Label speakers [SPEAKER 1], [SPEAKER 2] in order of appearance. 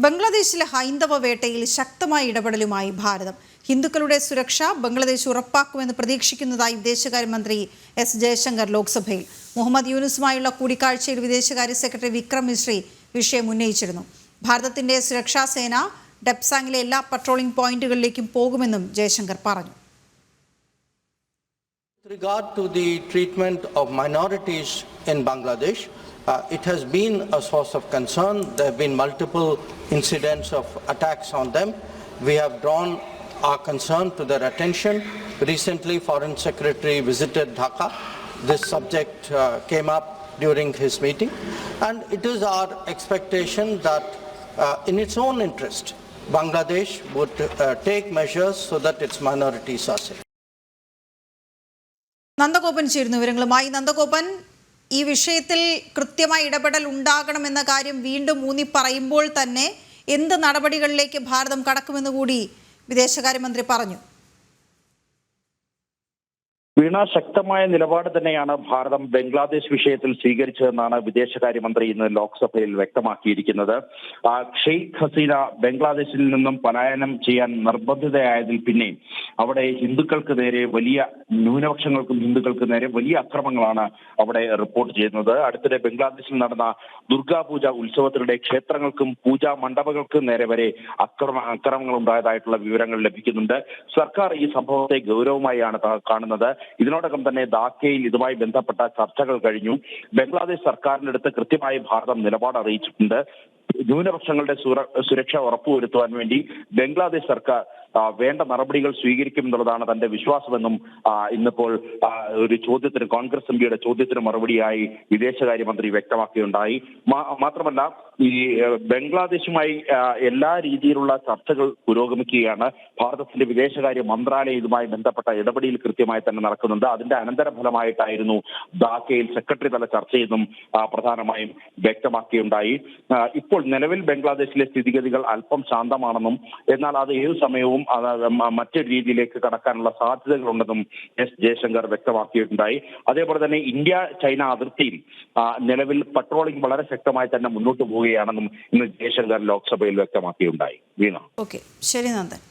[SPEAKER 1] ബംഗ്ലാദേശിലെ ഹൈന്ദവ വേട്ടയിൽ ശക്തമായ ഇടപെടലുമായി ഭാരതം. ഹിന്ദുക്കളുടെ സുരക്ഷ ബംഗ്ലാദേശ് ഉറപ്പാക്കുമെന്ന് പ്രതീക്ഷിക്കുന്നതായി വിദേശകാര്യമന്ത്രി എസ് ജയശങ്കർ ലോക്സഭയിൽ. മുഹമ്മദ് യൂനുസുമായുള്ള കൂടിക്കാഴ്ചയിൽ വിദേശകാര്യ സെക്രട്ടറി വിക്രം മിശ്രി വിഷയം ഉന്നയിച്ചിരുന്നു. ഭാരതത്തിന്റെ സുരക്ഷാ സേന ഡെപ്സാങ്ങിലെ എല്ലാ പട്രോളിംഗ് പോയിന്റുകളിലേക്കും പോകുമെന്നും ജയശങ്കർ പറഞ്ഞു.
[SPEAKER 2] With regard to the treatment of minorities in Bangladesh, it has been a source of concern. There have been multiple incidents of attacks on them. We have drawn our concern to their attention. Recently, Foreign Secretary visited Dhaka. This subject came up during his meeting, and it is our expectation that in its own interest, Bangladesh would take measures so that its minorities are safe.
[SPEAKER 1] Nandagopan ചേരുന്നു വിവരങ്ങളുമായി. നന്ദഗോപൻ, ഈ വിഷയത്തിൽ കൃത്യമായ ഇടപെടൽ ഉണ്ടാകണമെന്ന കാര്യം വീണ്ടും ഊന്നി പറയുമ്പോൾ തന്നെ എന്ത് നടപടികളിലേക്ക് ഭാരതം കടക്കുമെന്ന് കൂടി വിദേശകാര്യമന്ത്രി പറഞ്ഞു.
[SPEAKER 3] വീണ, ശക്തമായ നിലപാട് തന്നെയാണ് ഭാരതം ബംഗ്ലാദേശ് വിഷയത്തിൽ സ്വീകരിച്ചതെന്നാണ് വിദേശകാര്യമന്ത്രി ഇന്ന് ലോക്സഭയിൽ വ്യക്തമാക്കിയിരിക്കുന്നത്. ഷെയ്ഖ് ഹസീന ബംഗ്ലാദേശിൽ നിന്നും പലായനം ചെയ്യാൻ നിർബന്ധിതയായതിൽ പിന്നെ അവിടെ ഹിന്ദുക്കൾക്ക് നേരെ ന്യൂനപക്ഷങ്ങൾക്കും ഹിന്ദുക്കൾക്ക് നേരെ വലിയ അക്രമങ്ങളാണ് അവിടെ റിപ്പോർട്ട് ചെയ്യുന്നത്. അടുത്തിടെ ബംഗ്ലാദേശിൽ നടന്ന ദുർഗാപൂജ ഉത്സവത്തിനിടെ ക്ഷേത്രങ്ങൾക്കും പൂജാ മണ്ഡപങ്ങൾക്കും നേരെ വരെ അക്രമങ്ങൾ ഉണ്ടായതായിട്ടുള്ള വിവരങ്ങൾ ലഭിക്കുന്നുണ്ട്. സർക്കാർ ഈ സംഭവത്തെ ഗൗരവമായാണ് കാണുന്നത്. ഇതിനോടകം തന്നെ ധാക്കയിൽ ഇതുമായി ബന്ധപ്പെട്ട ചർച്ചകൾ കഴിഞ്ഞു. ബംഗ്ലാദേശ് സർക്കാരിന്റെ അടുത്ത് കൃത്യമായി ഭാരതം നിലപാട് അറിയിച്ചിട്ടുണ്ട്. ന്യൂനപക്ഷങ്ങളുടെ സുരക്ഷ ഉറപ്പുവരുത്തുവാൻ വേണ്ടി ബംഗ്ലാദേശ് സർക്കാർ വേണ്ട നടപടികൾ സ്വീകരിക്കും എന്നുള്ളതാണ് തന്റെ വിശ്വാസമെന്നും ഇന്നിപ്പോൾ ഒരു ചോദ്യത്തിന്, കോൺഗ്രസ് എംപിയുടെ ചോദ്യത്തിന് മറുപടിയായി വിദേശകാര്യമന്ത്രി വ്യക്തമാക്കുകയുണ്ടായി. മാത്രമല്ല, ഈ ബംഗ്ലാദേശുമായി എല്ലാ രീതിയിലുള്ള ചർച്ചകൾ പുരോഗമിക്കുകയാണ്. ഭാരതത്തിന്റെ വിദേശകാര്യ മന്ത്രാലയം ഇതുമായി ബന്ധപ്പെട്ട ഇടപെടൽ കൃത്യമായി തന്നെ നടക്കുന്നുണ്ട്. അതിന്റെ അനന്തരഫലമായിട്ടായിരുന്നു ധാക്കയിൽ സെക്രട്ടറി തല ചർച്ചയെന്നും പ്രധാനമായും വ്യക്തമാക്കുകയുണ്ടായി. ഇപ്പോൾ നിലവിൽ ബംഗ്ലാദേശിലെ സ്ഥിതിഗതികൾ അല്പം ശാന്തമാണെന്നും എന്നാൽ അത് ഏതു സമയവും മറ്റൊരു രീതിയിലേക്ക് കടക്കാനുള്ള സാധ്യതകളുണ്ടെന്നും എസ് ജയശങ്കർ വ്യക്തമാക്കിയിട്ടുണ്ടായി. അതേപോലെ തന്നെ ഇന്ത്യ ചൈന അതിർത്തിയിൽ നിലവിൽ പട്രോളിംഗ് വളരെ ശക്തമായി തന്നെ മുന്നോട്ട് പോവുകയാണെന്നും ഇന്ന് ജയശങ്കർ ലോക്സഭയിൽ വ്യക്തമാക്കിയിട്ടുണ്ടായി. വീണ.
[SPEAKER 1] ശരി നന്ദൻ.